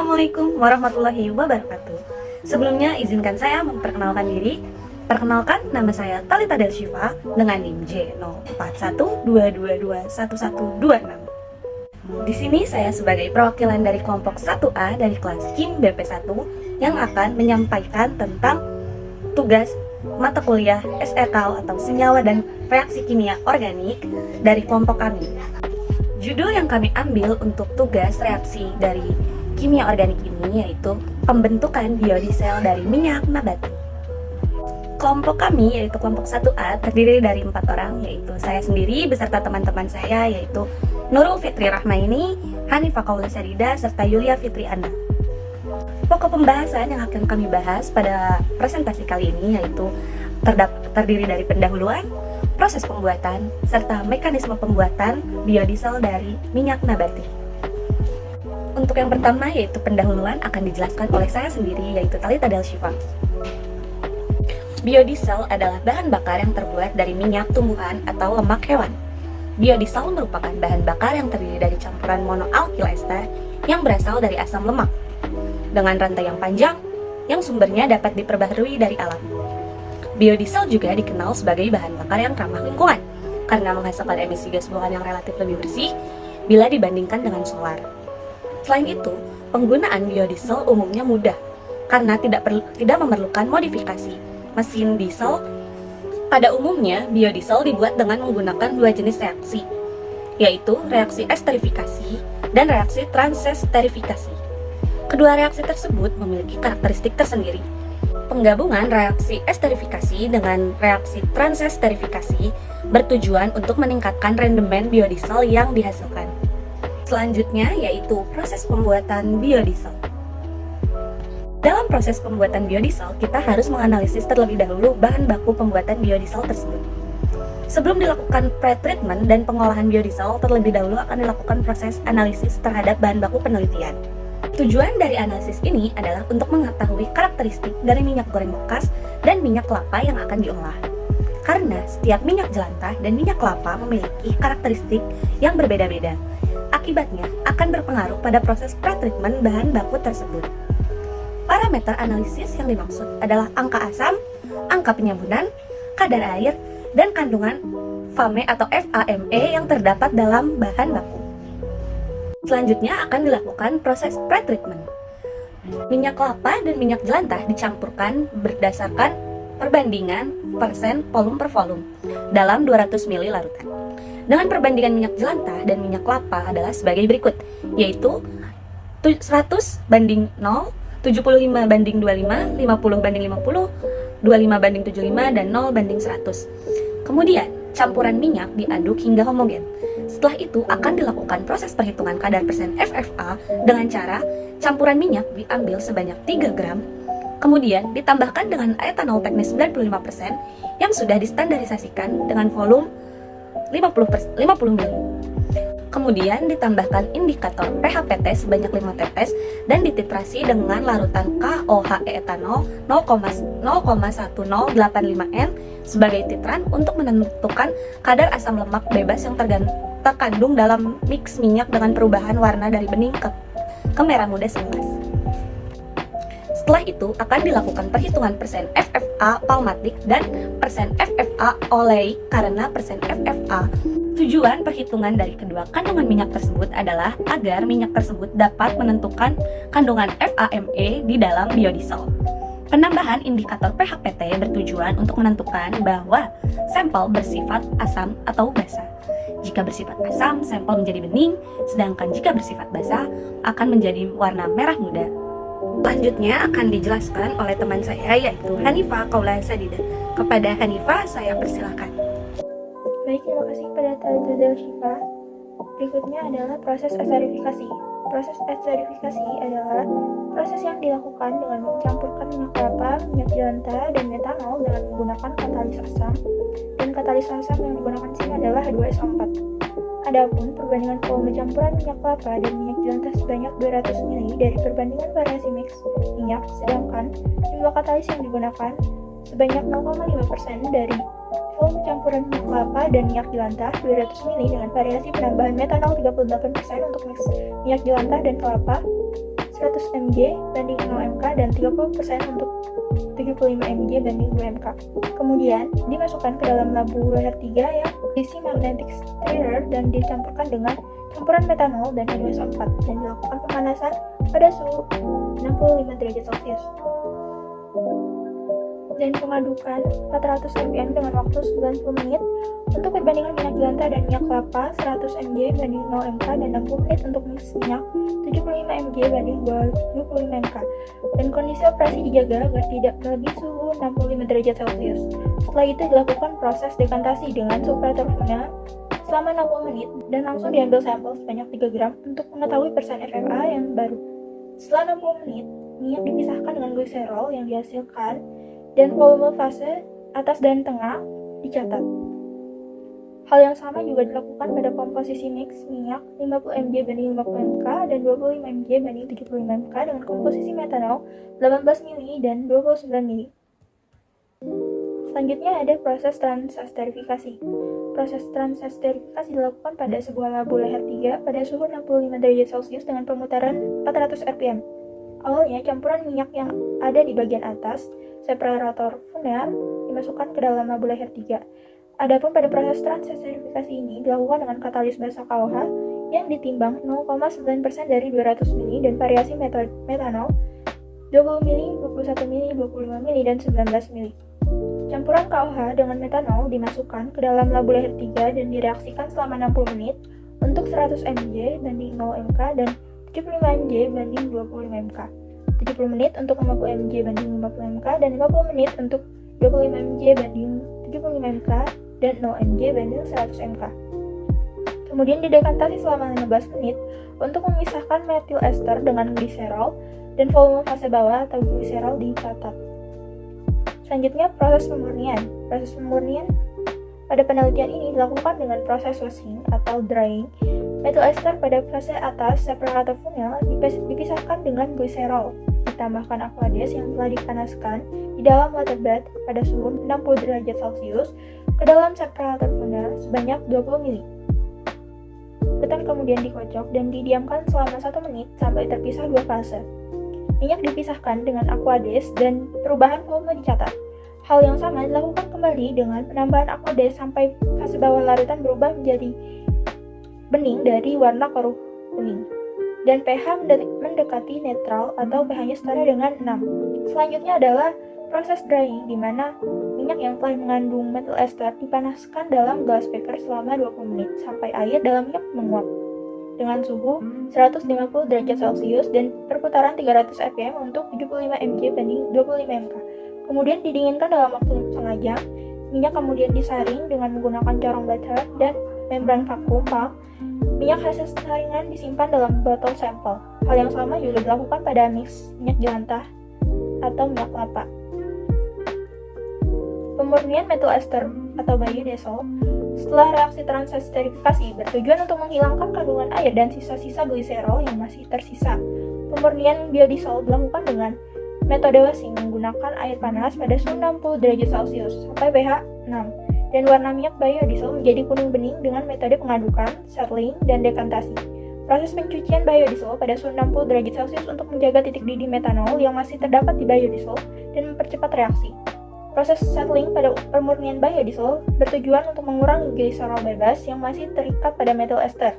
Assalamualaikum warahmatullahi wabarakatuh. Sebelumnya izinkan saya memperkenalkan diri. Perkenalkan, nama saya Talita Del Shifa dengan NIM J0412221126. Di sini saya sebagai perwakilan dari kelompok 1A dari kelas KIM BP1 yang akan menyampaikan tentang tugas mata kuliah SEK atau Senyawa dan Reaksi Kimia Organik dari kelompok kami. Judul yang kami ambil untuk tugas reaksi dari kimia organik ini yaitu pembentukan biodiesel dari minyak nabati. Kelompok kami yaitu kelompok 1A terdiri dari 4 orang, yaitu saya sendiri beserta teman-teman saya yaitu Nurul Fitri Rahmaini, Hanifah Qaula Sadida, serta Yulia Fitri Anda. Pokok pembahasan yang akan kami bahas pada presentasi kali ini yaitu terdiri dari pendahuluan, proses pembuatan, serta mekanisme pembuatan biodiesel dari minyak nabati. Untuk yang pertama yaitu pendahuluan akan dijelaskan oleh saya sendiri yaitu Talita Del Shifa. Biodiesel adalah bahan bakar yang terbuat dari minyak tumbuhan atau lemak hewan. Biodiesel merupakan bahan bakar yang terdiri dari campuran monoalkyl ester yang berasal dari asam lemak dengan rantai yang panjang yang sumbernya dapat diperbaharui dari alam. Biodiesel juga dikenal sebagai bahan bakar yang ramah lingkungan karena menghasilkan emisi gas buangan yang relatif lebih bersih bila dibandingkan dengan solar. Selain itu, penggunaan biodiesel umumnya mudah karena tidak memerlukan modifikasi. Mesin diesel pada umumnya biodiesel dibuat dengan menggunakan dua jenis reaksi, yaitu reaksi esterifikasi dan reaksi transesterifikasi. Kedua reaksi tersebut memiliki karakteristik tersendiri. Penggabungan reaksi esterifikasi dengan reaksi transesterifikasi bertujuan untuk meningkatkan rendemen biodiesel yang dihasilkan. Selanjutnya yaitu proses pembuatan biodiesel. Dalam proses pembuatan biodiesel, kita harus menganalisis terlebih dahulu bahan baku pembuatan biodiesel tersebut. Sebelum dilakukan pretreatment dan pengolahan biodiesel, terlebih dahulu akan dilakukan proses analisis terhadap bahan baku penelitian. Tujuan dari analisis ini adalah untuk mengetahui karakteristik dari minyak goreng bekas dan minyak kelapa yang akan diolah. Karena setiap minyak jelantah dan minyak kelapa memiliki karakteristik yang berbeda-beda. Akibatnya akan berpengaruh pada proses pretreatment bahan baku tersebut. Parameter analisis yang dimaksud adalah angka asam, angka penyambunan, kadar air, dan kandungan FAME atau FAME yang terdapat dalam bahan baku. Selanjutnya akan dilakukan proses pretreatment. Minyak kelapa dan minyak jelantah dicampurkan berdasarkan perbandingan persen volume per volume dalam 200 ml larutan. Dengan perbandingan minyak jelantah dan minyak kelapa adalah sebagai berikut, yaitu 100 banding 0, 75 banding 25, 50 banding 50, 25 banding 75, dan 0 banding 100. Kemudian, campuran minyak diaduk hingga homogen. Setelah itu akan dilakukan proses perhitungan kadar persen FFA dengan cara campuran minyak diambil sebanyak 3 gram, kemudian ditambahkan dengan etanol teknis 95% yang sudah distandarisasikan dengan volume 50 ml. Kemudian ditambahkan indikator pH-PT sebanyak 5 tetes dan dititrasi dengan larutan KOHE etanol 0,1085 N sebagai titran untuk menentukan kadar asam lemak bebas yang terkandung dalam mix minyak dengan perubahan warna dari bening ke merah muda 11. Setelah itu akan dilakukan perhitungan persen FFA palmatik dan persen FFA oleik karena persen FFA. Tujuan perhitungan dari kedua kandungan minyak tersebut adalah agar minyak tersebut dapat menentukan kandungan FAME di dalam biodiesel. Penambahan indikator pH-PT bertujuan untuk menentukan bahwa sampel bersifat asam atau basa. Jika bersifat asam, sampel menjadi bening, sedangkan jika bersifat basa akan menjadi warna merah muda. Selanjutnya akan dijelaskan oleh teman saya yaitu Hanifah Qaula Sadida. Kepada Hanifah saya persilakan. Baik, terima kasih kepada Talita Del Shifa. Berikutnya adalah proses esterifikasi. Proses esterifikasi adalah proses yang dilakukan dengan mencampurkan minyak kelapa, minyak jelantah, dan metanol dengan menggunakan katalis asam. Dan katalis asam yang digunakan di sini adalah H2SO4. Adapun perbandingan volume campuran minyak kelapa dan minyak jelantah sebanyak 200 ml dari perbandingan variasi mix minyak, sedangkan jumlah katalis yang digunakan sebanyak 0,5% dari volume campuran minyak kelapa dan minyak jelantah 200 ml dengan variasi penambahan metanol 38% untuk mix minyak jelantah dan kelapa, 100 mg banding 0 mk dan 30% untuk 75 mg banding 2 mk. Kemudian dimasukkan ke dalam lampu leher 3 yang diisi magnetic stirrer dan dicampurkan dengan campuran metanol dan H2SO4 dan dilakukan pemanasan pada suhu 65 derajat Celcius. Dan pengadukan 400 ml dengan waktu 90 menit untuk perbandingan minyak jelantah dan minyak kelapa 100 mg banding 0 mk dan 60 menit untuk mix minyak 75 mg banding 25 mk. Dan kondisi operasi dijaga agar tidak melebihi suhu 65 derajat Celcius. Setelah itu dilakukan proses dekantasi dengan separator funnel selama 60 menit dan langsung diambil sampel sebanyak 3 gram untuk mengetahui persen FFA yang baru. Setelah 60 menit, minyak dipisahkan dengan gliserol yang dihasilkan dan volume fase atas dan tengah dicatat. Hal yang sama juga dilakukan pada komposisi mix minyak 50 mg banding 50 mk dan 25 mg banding 75 mk dengan komposisi metanol 18 ml dan 29 ml. Selanjutnya ada proses transesterifikasi. Proses transesterifikasi dilakukan pada sebuah lampu leher 3 pada suhu 65 derajat Celcius dengan pemutaran 400 rpm. Awalnya campuran minyak yang ada di bagian atas separator funnel dimasukkan ke dalam lampu leher 3. Adapun pada proses transesterifikasi ini dilakukan dengan katalis basa KOH yang ditimbang 0,9% dari 200 ml dan variasi metanol 20 ml, 21 ml, 25 ml, dan 19 ml. Campuran KOH dengan metanol dimasukkan ke dalam lampu leher 3 dan direaksikan selama 60 menit untuk 100 mg banding 0 mk dan 75 mg banding 25 mk. 70 menit untuk 50 mg banding 50 mk dan 50 menit untuk 25 mg banding 75 mk dan 0 mg banding 100 mk. Kemudian didekantasi selama 15 menit untuk memisahkan metil ester dengan gliserol dan volume fase bawah atau gliserol dicatat. Selanjutnya proses pemurnian. Proses pemurnian pada penelitian ini dilakukan dengan proses washing atau drying. Metil ester pada fase atas separator funnel dipisahkan dengan gliserol. Ditambahkan aqueous yang telah dipanaskan di dalam water bath pada suhu 60 derajat Celcius ke dalam separator funnel sebanyak 20 ml. Ketan kemudian dikocok dan didiamkan selama 1 menit sampai terpisah 2 fase. Minyak dipisahkan dengan aqueous dan perubahan volume dicatat. Hal yang sama dilakukan kembali dengan penambahan aqueous sampai fase bawah larutan berubah menjadi bening dari warna keruh kuning dan pH mendekati netral atau pH-nya setara dengan 6. Selanjutnya adalah proses drying di mana minyak yang telah mengandung metil ester dipanaskan dalam glass beaker selama 20 menit sampai air dalam minyak menguap dengan suhu 150 derajat Celcius dan perputaran 300 rpm untuk 75 mg banding 25 mk. Kemudian didinginkan dalam waktu setengah jam. Minyak kemudian disaring dengan menggunakan corong butter dan membran vakum pump. Minyak hasil saringan disimpan dalam botol sampel. Hal yang sama juga dilakukan pada mix minyak jelantah atau minyak kelapa. Pemurnian metil ester atau biodiesel setelah reaksi transesterifikasi bertujuan untuk menghilangkan kandungan air dan sisa-sisa gliserol yang masih tersisa. Pemurnian biodiesel dilakukan dengan metode washing menggunakan air panas pada suhu 60 derajat Celcius sampai pH 6 dan warna minyak biodiesel menjadi kuning bening dengan metode pengadukan, settling, dan dekantasi. Proses pencucian biodiesel pada suhu 60 derajat Celcius untuk menjaga titik didih metanol yang masih terdapat di biodiesel dan mempercepat reaksi. Proses settling pada pemurnian biodiesel bertujuan untuk mengurangi gliserol bebas yang masih terikat pada metil ester.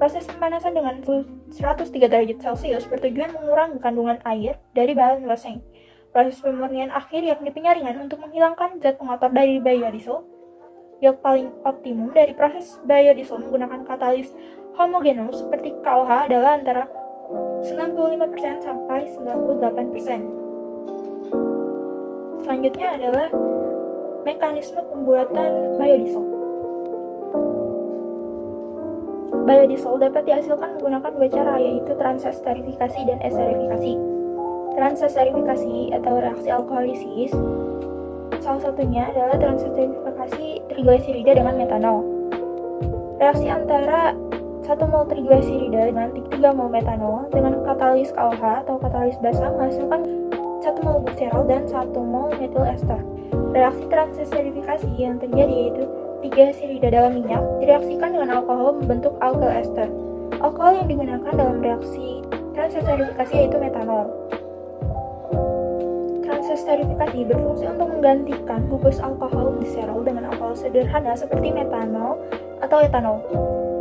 Proses pemanasan dengan suhu 103 derajat Celcius bertujuan mengurangi kandungan air dari bahan washing. Proses pemurnian akhir yakni penyaringan untuk menghilangkan zat pengotor dari biodiesel. Yield paling optimum dari proses biodiesel menggunakan katalis homogenus seperti KOH adalah antara 95% sampai 98%. Selanjutnya adalah mekanisme pembuatan biodiesel. Biodiesel dapat dihasilkan menggunakan 2 cara, yaitu transesterifikasi dan esterifikasi. Transesterifikasi atau reaksi alkoholisis salah satunya adalah transesterifikasi trigliserida dengan metanol. Reaksi antara 1 mol trigliserida dengan 3 mol metanol dengan katalis KOH atau katalis basa menghasilkan 1 mol gliserol dan 1 mol metil ester. Reaksi transesterifikasi yang terjadi yaitu 3 sirida dalam minyak direaksikan dengan alkohol membentuk alkyl ester. Alkohol yang digunakan dalam reaksi transesterifikasi yaitu metanol. Transesterifikasi berfungsi untuk menggantikan gugus alkohol gliserol dengan alkohol sederhana seperti metanol atau etanol.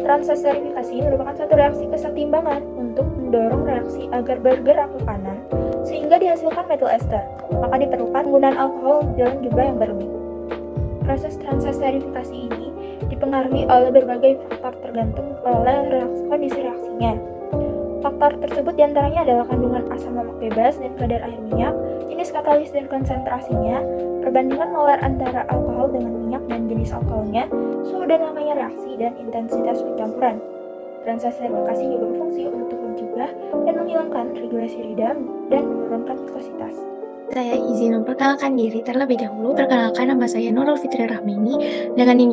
Transesterifikasi merupakan suatu reaksi kesetimbangan untuk mendorong reaksi agar bergerak ke kanan sehingga dihasilkan metil ester. Maka diperlukan penggunaan alkohol dalam jumlah yang berlebih. Proses transesterifikasi ini dipengaruhi oleh berbagai faktor tergantung oleh kondisi reaksinya. Faktor tersebut diantaranya adalah kandungan asam lemak bebas dan kadar air minyak, jenis katalis dan konsentrasinya, perbandingan molar antara alkohol dengan minyak dan jenis alkoholnya, suhu dan lamanya reaksi, dan intensitas pencampuran. Transesterifikasi juga berfungsi untuk mencegah dan menghilangkan regulasi ridam dan menurunkan viskositas. Saya izin memperkenalkan diri terlebih dahulu. Perkenalkan, nama saya Nurul Fitri Rahmini dengan NIM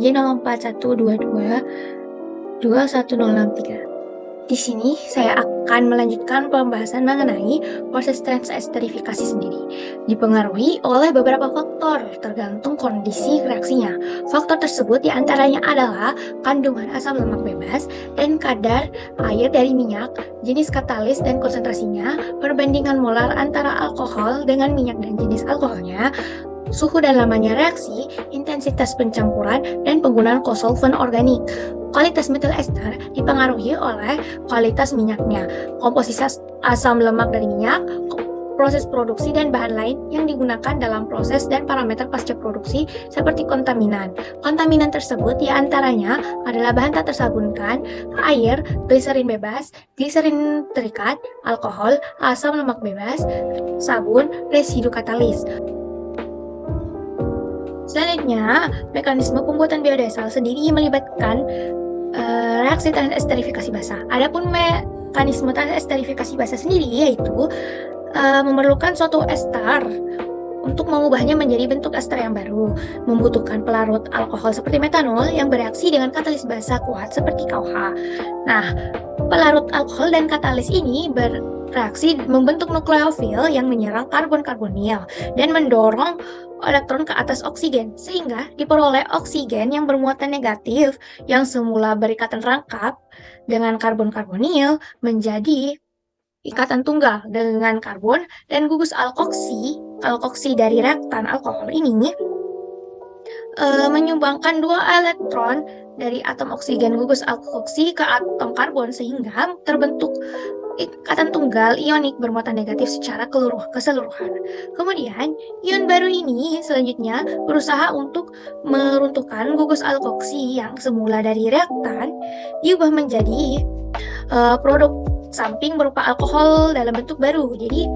0412221063. Di sini saya akan melanjutkan pembahasan mengenai proses transesterifikasi sendiri. Dipengaruhi oleh beberapa faktor tergantung kondisi reaksinya. Faktor tersebut diantaranya adalah kandungan asam lemak bebas dan kadar air dari minyak, jenis katalis dan konsentrasinya, perbandingan molar antara alkohol dengan minyak dan jenis alkoholnya, suhu dan lamanya reaksi, intensitas pencampuran, dan penggunaan kosolvent organik. Kualitas metil ester dipengaruhi oleh kualitas minyaknya, komposisi asam lemak dari minyak, proses produksi dan bahan lain yang digunakan dalam proses dan parameter pasca produksi seperti kontaminan. Kontaminan tersebut diantaranya adalah bahan tak tersabunkan, air, gliserin bebas, gliserin terikat, alkohol, asam lemak bebas, sabun, residu katalis. Selanjutnya, mekanisme pembuatan biodiesel sendiri melibatkan reaksi transesterifikasi basa. Adapun mekanisme transesterifikasi basa sendiri yaitu memerlukan suatu ester untuk mengubahnya menjadi bentuk ester yang baru, membutuhkan pelarut alkohol seperti metanol yang bereaksi dengan katalis basa kuat seperti KOH. Nah, pelarut alkohol dan katalis ini bereaksi membentuk nukleofil yang menyerang karbon-karbonil dan mendorong elektron ke atas oksigen, sehingga diperoleh oksigen yang bermuatan negatif yang semula berikatan rangkap dengan karbon-karbonil menjadi ikatan tunggal dengan karbon, dan gugus alkoksi dari reaktan alkohol ini menyumbangkan 2 elektron dari atom oksigen gugus alkoksi ke atom karbon sehingga terbentuk ikatan tunggal ionik bermuatan negatif secara keseluruhan. Kemudian, ion baru ini selanjutnya berusaha untuk meruntuhkan gugus alkoksi yang semula dari reaktan diubah menjadi produk samping berupa alkohol dalam bentuk baru. Jadi,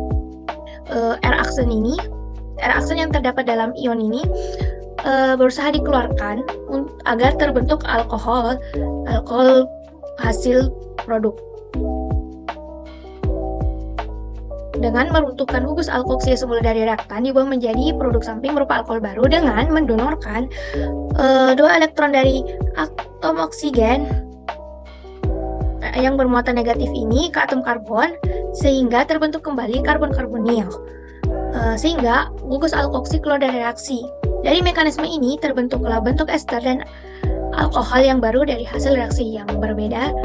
R-aksen yang terdapat dalam ion ini berusaha dikeluarkan agar terbentuk alkohol hasil produk. Dengan meruntuhkan gugus alkoksi yang semula dari reaktan diubah menjadi produk samping berupa alkohol baru dengan mendonorkan 2 elektron dari atom oksigen yang bermuatan negatif ini ke atom karbon sehingga terbentuk kembali karbon-karbonil sehingga gugus alkoksi keluar dari reaksi. Dari mekanisme ini terbentuklah bentuk ester dan alkohol yang baru dari hasil reaksi yang berbeda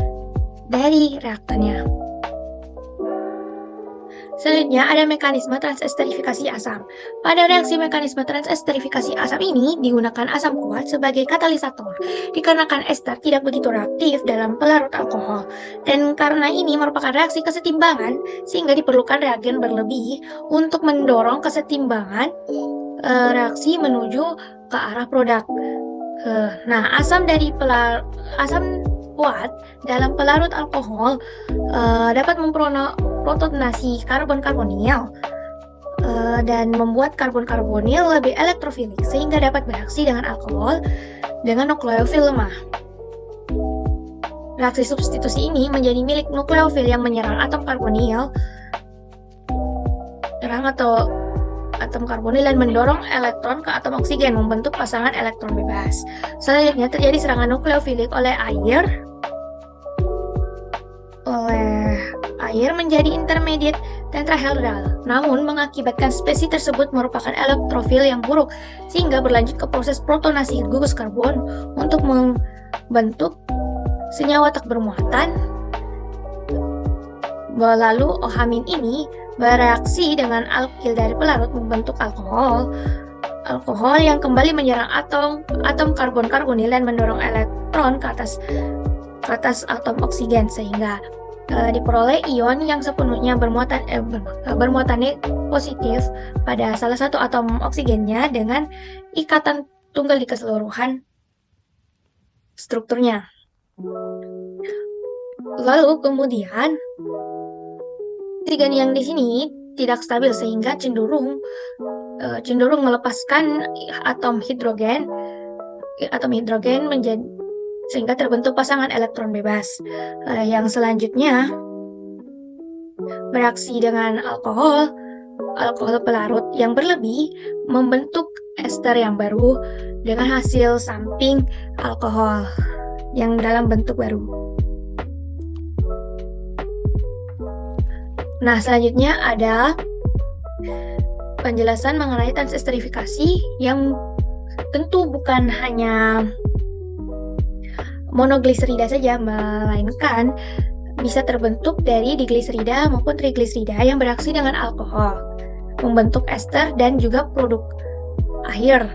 dari reaktannya. Selanjutnya ada mekanisme transesterifikasi asam. Pada reaksi mekanisme transesterifikasi asam ini digunakan asam kuat sebagai katalisator dikarenakan ester tidak begitu reaktif dalam pelarut alkohol, dan karena ini merupakan reaksi kesetimbangan sehingga diperlukan reagen berlebih untuk mendorong kesetimbangan reaksi menuju ke arah produk. Nah, asam kuat dalam pelarut alkohol dapat memprotonasi karbon-karbonil dan membuat karbon-karbonil lebih elektrofilik sehingga dapat bereaksi dengan alkohol dengan nukleofil lemah. Reaksi substitusi ini menjadi milik nukleofil yang menyerang atom karbonil dan mendorong elektron ke atom oksigen membentuk pasangan elektron bebas. Selanjutnya terjadi serangan nukleofilik oleh air menjadi intermediate tetrahedral, namun mengakibatkan spesies tersebut merupakan elektrofil yang buruk sehingga berlanjut ke proses protonasi gugus karbon untuk membentuk senyawa tak bermuatan Lalu OH- ini bereaksi dengan alkil dari pelarut membentuk alkohol yang kembali menyerang atom karbon-karbonil dan mendorong elektron ke atas atom oksigen sehingga diperoleh ion yang sepenuhnya bermuatan positif pada salah satu atom oksigennya dengan ikatan tunggal di keseluruhan strukturnya. Lalu kemudian oksigen yang di sini tidak stabil sehingga cenderung melepaskan atom hidrogen menjadi sehingga terbentuk pasangan elektron bebas. Yang selanjutnya bereaksi dengan alkohol pelarut yang berlebih membentuk ester yang baru dengan hasil samping alkohol yang dalam bentuk baru. Nah, selanjutnya ada penjelasan mengenai transesterifikasi yang tentu bukan hanya monogliserida saja, melainkan bisa terbentuk dari digliserida maupun trigliserida yang bereaksi dengan alkohol, membentuk ester dan juga produk akhir.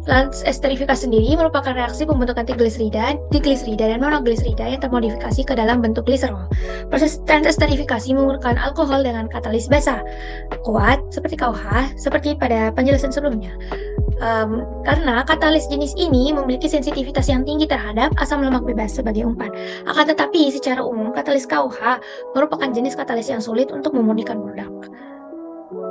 Transesterifikasi sendiri merupakan reaksi pembentukan trigliserida dan monogliserida yang termodifikasi ke dalam bentuk gliserol. Proses transesterifikasi menggunakan alkohol dengan katalis basa kuat seperti KOH, seperti pada penjelasan sebelumnya. Karena katalis jenis ini memiliki sensitivitas yang tinggi terhadap asam lemak bebas sebagai umpan. Akan tetapi, secara umum, katalis KOH merupakan jenis katalis yang sulit untuk memurnikan produk.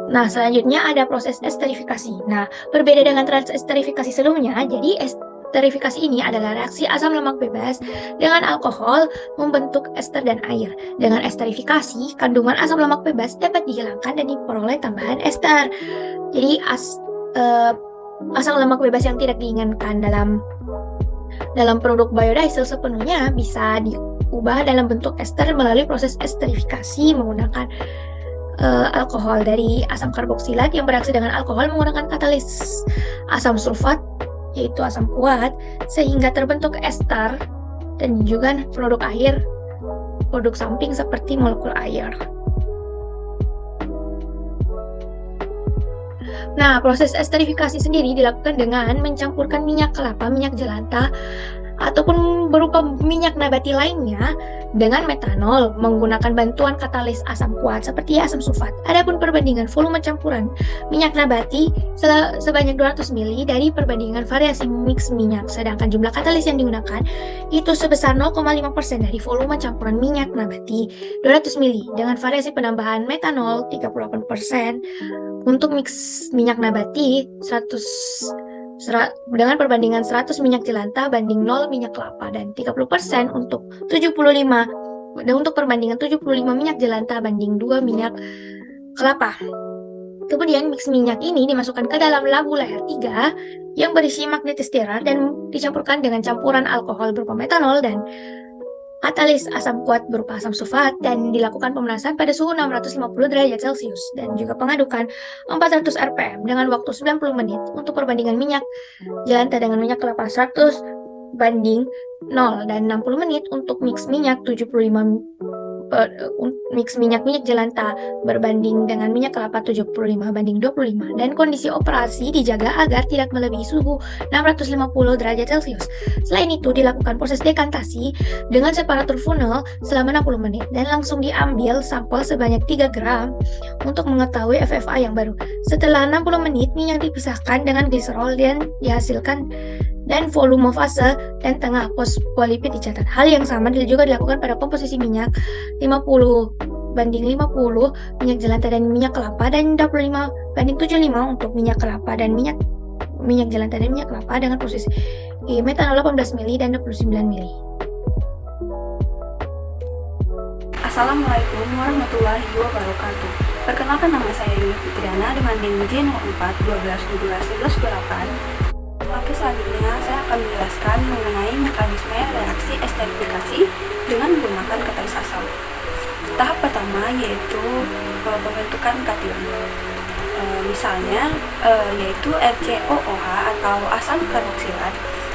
Nah, selanjutnya ada proses esterifikasi. Nah, berbeda dengan transesterifikasi sebelumnya, jadi esterifikasi ini adalah reaksi asam lemak bebas dengan alkohol membentuk ester dan air. Dengan esterifikasi, kandungan asam lemak bebas dapat dihilangkan dan diperoleh tambahan ester. Jadi, asam lemak bebas yang tidak diinginkan dalam produk biodiesel sepenuhnya bisa diubah dalam bentuk ester melalui proses esterifikasi menggunakan alkohol dari asam karboksilat yang bereaksi dengan alkohol menggunakan katalis asam sulfat, yaitu asam kuat, sehingga terbentuk ester dan juga produk akhir, produk samping seperti molekul air. Nah, proses esterifikasi sendiri dilakukan dengan mencampurkan minyak kelapa, minyak jelantah, ataupun berupa minyak nabati lainnya dengan metanol menggunakan bantuan katalis asam kuat seperti asam sulfat. Adapun perbandingan volume campuran minyak nabati sebanyak 200 ml dari perbandingan variasi mix minyak, sedangkan jumlah katalis yang digunakan itu sebesar 0,5% dari volume campuran minyak nabati 200 ml dengan variasi penambahan metanol 38%. Untuk mix minyak nabati dengan perbandingan 100 minyak jelantah banding 0 minyak kelapa dan 30% untuk perbandingan 75 minyak jelantah banding 2 minyak kelapa. Kemudian mix minyak ini dimasukkan ke dalam labu leher 3 yang berisi magnetesterar dan dicampurkan dengan campuran alkohol berupa metanol dan katalis asam kuat berupa asam sulfat dan dilakukan pemanasan pada suhu 650 derajat Celcius dan juga pengadukan 400 rpm dengan waktu 90 menit untuk perbandingan minyak jelantah dengan minyak kelapa 100 banding 0 dan 60 menit untuk mix minyak minyak jelantah berbanding dengan minyak kelapa 75 banding 25 dan kondisi operasi dijaga agar tidak melebihi suhu 650 derajat Celcius. Selain itu dilakukan proses dekantasi dengan separator funnel selama 60 menit dan langsung diambil sampel sebanyak 3 gram untuk mengetahui FFA yang baru. Setelah 60 menit minyak dipisahkan dengan gliserol dan dihasilkan dan volume fase dan tengah fosfolipid dicatat. Hal yang sama juga dilakukan pada komposisi minyak 50 banding 50 minyak jelantah dan minyak kelapa dan 25 banding 75 untuk minyak kelapa dan minyak jelantah dan minyak kelapa dengan posisi metanol 18 ml dan 29 ml. Assalamualaikum warahmatullahi wabarakatuh. Perkenalkan, nama saya Yuni Fitriana dengan NIM J04 12 12 11 28. Oke, selanjutnya saya akan menjelaskan mengenai mekanisme reaksi esterifikasi dengan menggunakan katalis asam. Tahap pertama yaitu pembentukan kation. Misalnya yaitu RCOOH atau asam karboksilat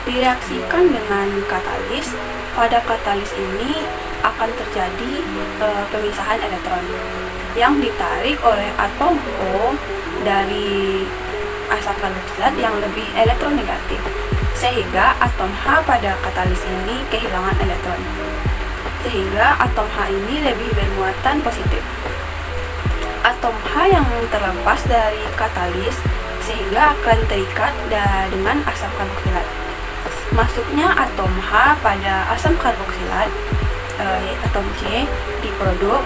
direaksikan dengan katalis. Pada katalis ini akan terjadi pemisahan elektron yang ditarik oleh atom O dari asam karboksilat yang lebih elektronegatif, sehingga atom H pada katalis ini kehilangan elektron, sehingga atom H ini lebih bermuatan positif. Atom H yang terlepas dari katalis sehingga akan terikat dengan asam karboksilat. Masuknya atom H pada asam karboksilat, atom C di produk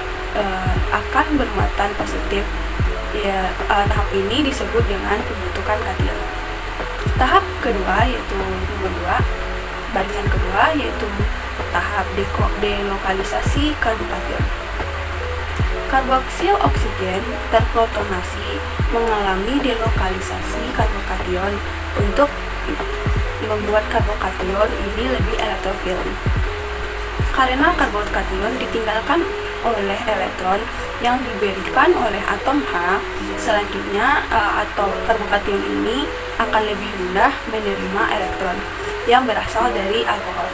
akan bermuatan positif. Tahap ini disebut dengan pembentukan kation. Tahap kedua yaitu nomor 2, barisan kedua yaitu tahap delokalisasi karbokation. Karboksil oksigen terprotonasi mengalami delokalisasi karbokation untuk membuat karbokation ini lebih elektrofil. Karena karbokation ditinggalkan oleh elektron yang diberikan oleh atom H, selanjutnya atom karbokation ini akan lebih mudah menerima elektron yang berasal dari alkohol.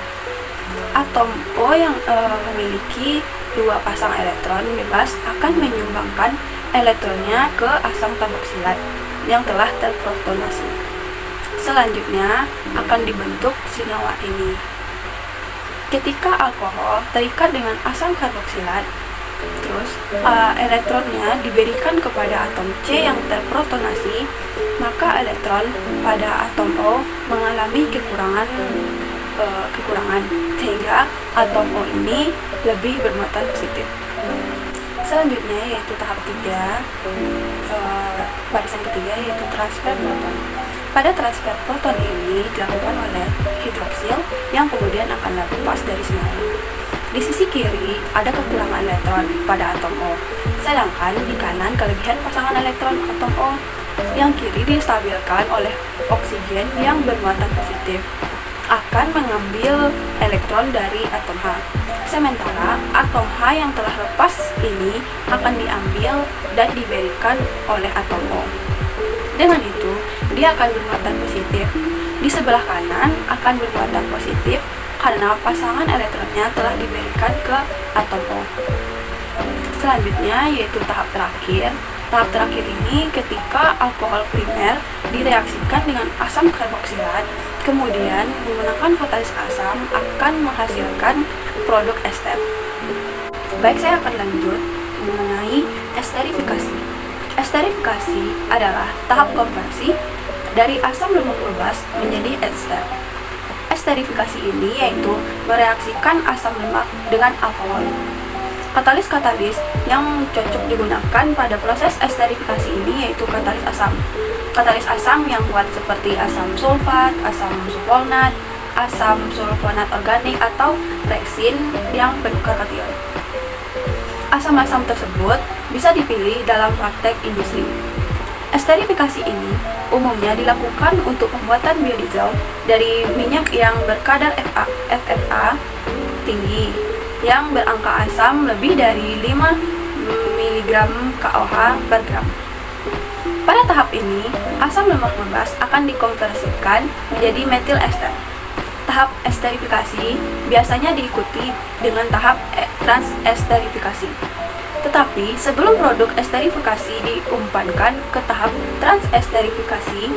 Atom O yang memiliki 2 pasang elektron bebas akan menyumbangkan elektronnya ke asam karboksilat yang telah terprotonasi. Selanjutnya akan dibentuk senyawa ini. Ketika alkohol terikat dengan asam karboksilat, terus elektronnya diberikan kepada atom C yang terprotonasi, maka elektron pada atom O mengalami kekurangan, sehingga atom O ini lebih bermuatan positif. Selanjutnya yaitu tahap 3, barisan ketiga yaitu transfer proton. Pada transfer proton ini dilakukan oleh hidroksil yang kemudian akan lepas dari senyawa. Di sisi kiri ada kekurangan elektron pada atom O, sedangkan di kanan kelebihan pasangan elektron atom O. Yang kiri distabilkan oleh oksigen yang bermuatan positif akan mengambil elektron dari atom H. Sementara atom H yang telah lepas ini akan diambil dan diberikan oleh atom O. Dengan itu, dia akan bermuatan positif. Di sebelah kanan akan bermuatan positif karena pasangan elektronnya telah diberikan ke atom O. Selanjutnya yaitu tahap terakhir. Tahap terakhir ini ketika alkohol primer direaksikan dengan asam karboksilat, kemudian menggunakan katalis asam akan menghasilkan produk ester. Baik, saya akan lanjut mengenai esterifikasi. Esterifikasi adalah tahap konversi dari asam lemak bebas menjadi ester. Esterifikasi ini yaitu mereaksikan asam lemak dengan alkohol. Katalis-katalis yang cocok digunakan pada proses esterifikasi ini yaitu katalis asam. Katalis asam yang kuat seperti asam sulfat, asam sulfonat, asam sulfonat organik atau resin yang penukar kation. Asam-asam tersebut bisa dipilih dalam praktek industri. Esterifikasi ini umumnya dilakukan untuk pembuatan biodiesel dari minyak yang berkadar FFA tinggi yang berangka asam lebih dari 5 mg KOH per gram. Pada tahap ini, asam lemak bebas akan dikonversikan menjadi metil ester. Tahap esterifikasi biasanya diikuti dengan tahap transesterifikasi. Tetapi sebelum produk esterifikasi diumpankan ke tahap transesterifikasi,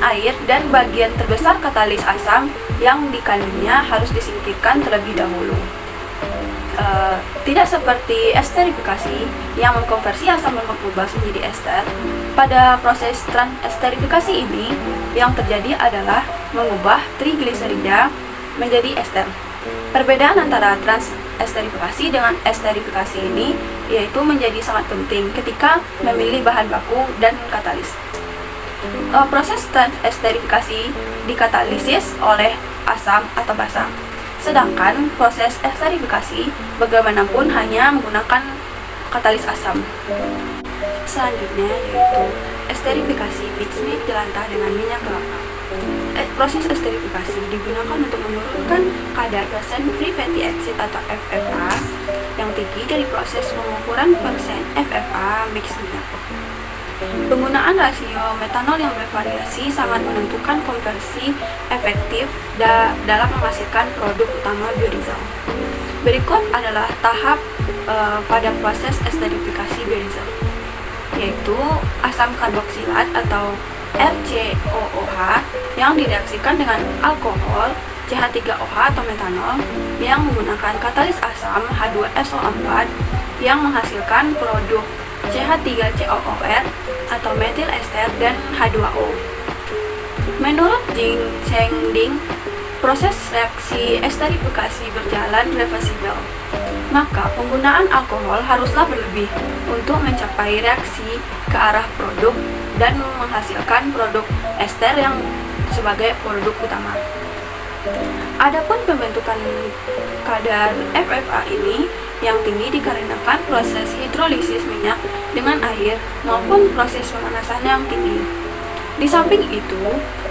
air dan bagian terbesar katalis asam yang dikandungnya harus disingkirkan terlebih dahulu. Tidak seperti esterifikasi yang mengkonversi asam lemak bebas menjadi ester. Pada proses transesterifikasi ini, yang terjadi adalah mengubah trigliserida menjadi ester. Perbedaan antara transesterifikasi dengan esterifikasi ini yaitu menjadi sangat penting ketika memilih bahan baku dan katalis. Proses transesterifikasi dikatalisis oleh asam atau basa. Sedangkan proses esterifikasi bagaimanapun hanya menggunakan katalis asam. Selanjutnya yaitu esterifikasi mixed jelantah dengan minyak kelapa. Proses esterifikasi digunakan untuk menurunkan kadar persen free fatty acid atau FFA yang tinggi dari proses pengukuran persen FFA mix minyak. Penggunaan rasio metanol yang bervariasi sangat menentukan konversi efektif dalam menghasilkan produk utama biodiesel. Berikut adalah tahap pada proses esterifikasi biodiesel, yaitu asam karboksilat atau RCOOH yang direaksikan dengan alkohol CH3OH atau metanol yang menggunakan katalis asam H2SO4 yang menghasilkan produk CH3COOR atau metil ester dan H2O. Menurut Jing Cheng Ding, proses reaksi esterifikasi berjalan reversibel. Maka penggunaan alkohol haruslah berlebih untuk mencapai reaksi ke arah produk dan menghasilkan produk ester yang sebagai produk utama. Adapun pembentukan kadar FFA ini yang tinggi dikarenakan proses hidrolisis minyak dengan air maupun proses pemanasan yang tinggi. Di samping itu,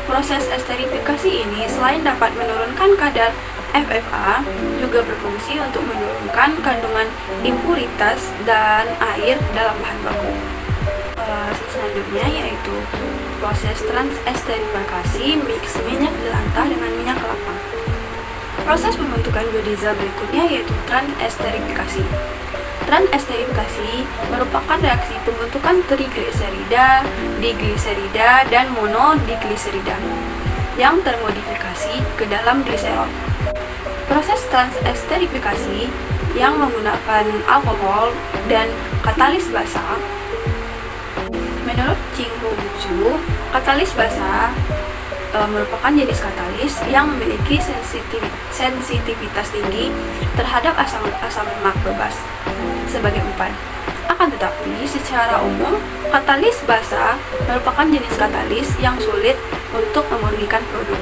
proses esterifikasi ini selain dapat menurunkan kadar FFA, juga berfungsi untuk menurunkan kandungan impuritas dan air dalam bahan baku. Selanjutnya yaitu proses transesterifikasi mix minyak jelantah dengan minyak kelapa. Proses pembentukan biodiesel berikutnya yaitu transesterifikasi. Transesterifikasi merupakan reaksi pembentukan trigliserida, digliserida, dan monodigliserida yang termodifikasi ke dalam gliserol. Proses transesterifikasi yang menggunakan alkohol dan katalis basa. Menurut Ching Hung Su, katalis basa merupakan jenis katalis yang memiliki sensitivitas tinggi terhadap asam lemak bebas sebagai umpan. Akan tetapi, secara umum, katalis basa merupakan jenis katalis yang sulit untuk memurnikan produk.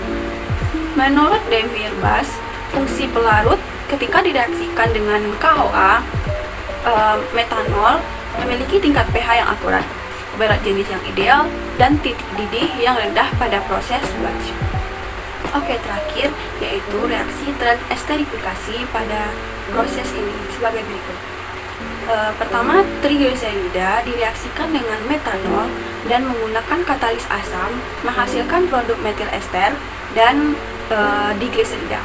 Menurut Demir Bas, fungsi pelarut ketika direaksikan dengan KOA, metanol memiliki tingkat pH yang akurat, berat jenis yang ideal, dan titik didih yang rendah pada proses batch. Oke, terakhir yaitu reaksi transesterifikasi pada proses ini sebagai berikut. Pertama, trigliserida direaksikan dengan metanol dan menggunakan katalis asam menghasilkan produk metil ester dan digliserida.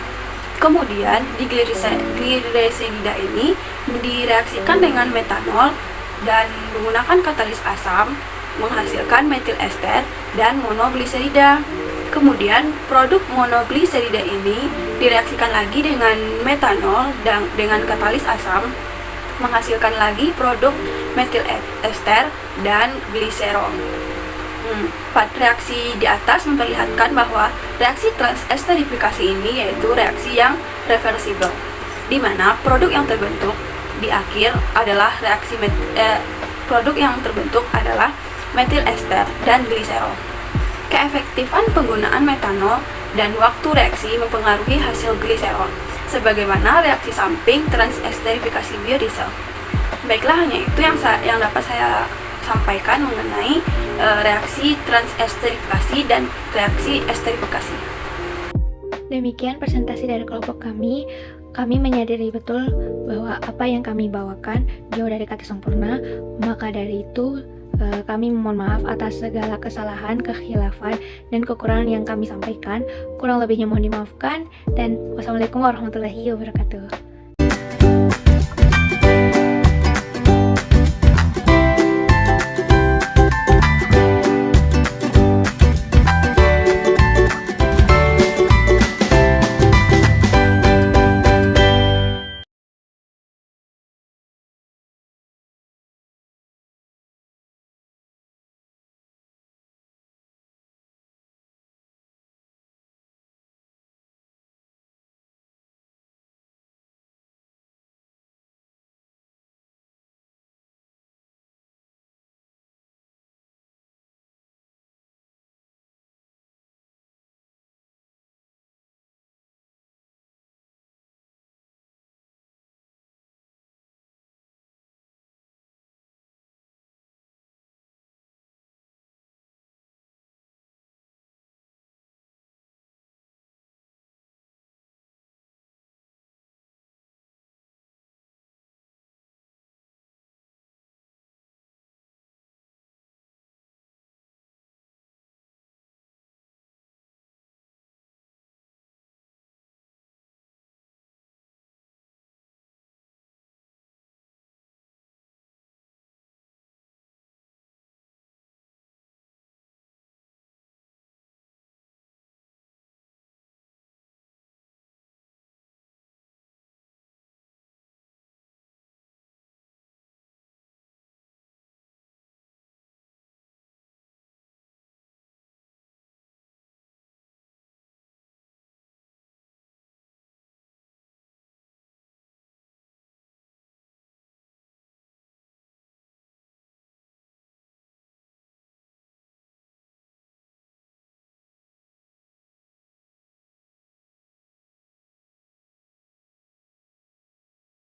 Kemudian digliserida ini direaksikan dengan metanol dan menggunakan katalis asam menghasilkan metil ester dan monogliserida. Kemudian produk monogliserida ini direaksikan lagi dengan metanol dan dengan katalis asam menghasilkan lagi produk metil ester dan gliserol. Reaksi di atas memperlihatkan bahwa reaksi transesterifikasi ini yaitu reaksi yang reversibel, di mana produk yang terbentuk di akhir adalah produk yang terbentuk adalah metil ester dan gliserol. Keefektifan penggunaan metanol dan waktu reaksi mempengaruhi hasil gliserol, sebagaimana reaksi samping transesterifikasi biodiesel. Baiklah, hanya itu yang dapat saya sampaikan mengenai reaksi transesterifikasi dan reaksi esterifikasi. Demikian presentasi dari kelompok kami. Kami menyadari betul bahwa apa yang kami bawakan jauh dari kata sempurna, maka dari itu kami mohon maaf atas segala kesalahan, kekhilafan, dan kekurangan yang kami sampaikan. Kurang lebihnya mohon dimaafkan, dan wassalamualaikum warahmatullahi wabarakatuh.